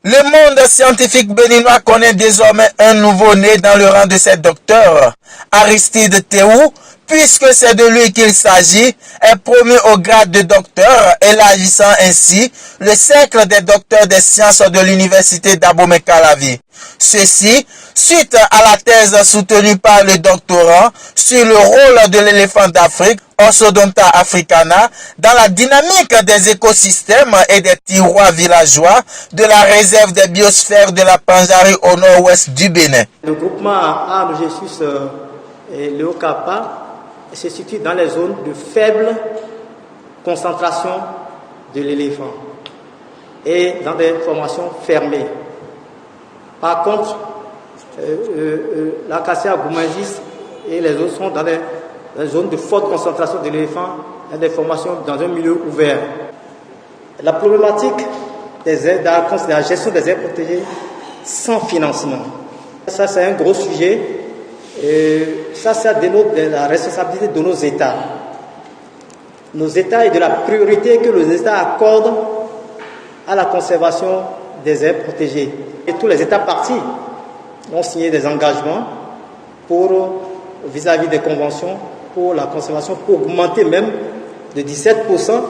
Le monde scientifique béninois connaît désormais un nouveau-né dans le rang de ses docteurs, Aristide Théou, puisque c'est de lui qu'il s'agit, est promu au grade de docteur, élargissant ainsi le cercle des docteurs des sciences de l'université d'Abomey-Calavi. Ceci, suite à la thèse soutenue par le doctorant sur le rôle de l'éléphant d'Afrique, Orthodonta africana, dans la dynamique des écosystèmes et des tiroirs villageois de la réserve des biosphères de la Panjari au nord-ouest du Bénin. Le groupement Arlogesus Leucapa se situe dans les zones de faible concentration de l'éléphant et dans des formations fermées. Par contre, l'acacia goumensis et les autres sont dans des zones de forte concentration de l'éléphant et des formations dans un milieu ouvert. La problématique des aires d'arc, c'est la gestion des aires protégées sans financement. Ça, c'est un gros sujet. Et ça dénote de la responsabilité de nos États. Nos États et de la priorité que les États accordent à la conservation des aires protégées. Et tous les États partis ont signé des engagements vis-à-vis des conventions pour la conservation, pour augmenter même de 17%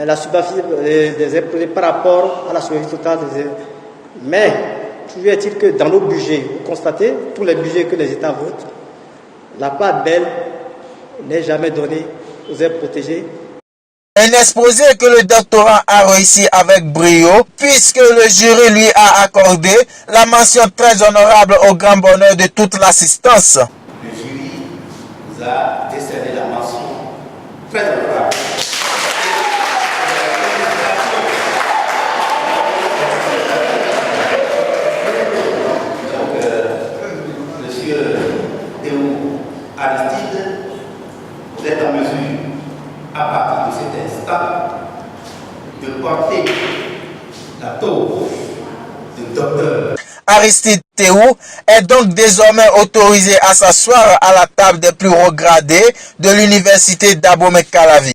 la superficie des aires protégées par rapport à la superficie totale des aires. Mais, toujours est-il que dans nos budgets, vous constatez, tous les budgets que les États votent, la part belle n'est jamais donnée aux aires protégées. Un exposé que le doctorant a réussi avec brio, puisque le jury lui a accordé la mention très honorable au grand bonheur de toute l'assistance. Le jury vous a décerné la mention très honorable. Aristide, vous êtes en mesure, à partir de cet instant, de porter la tour de docteur. Aristide Théou est donc désormais autorisé à s'asseoir à la table des plus hauts gradés de l'université d'Abomey-Calavi.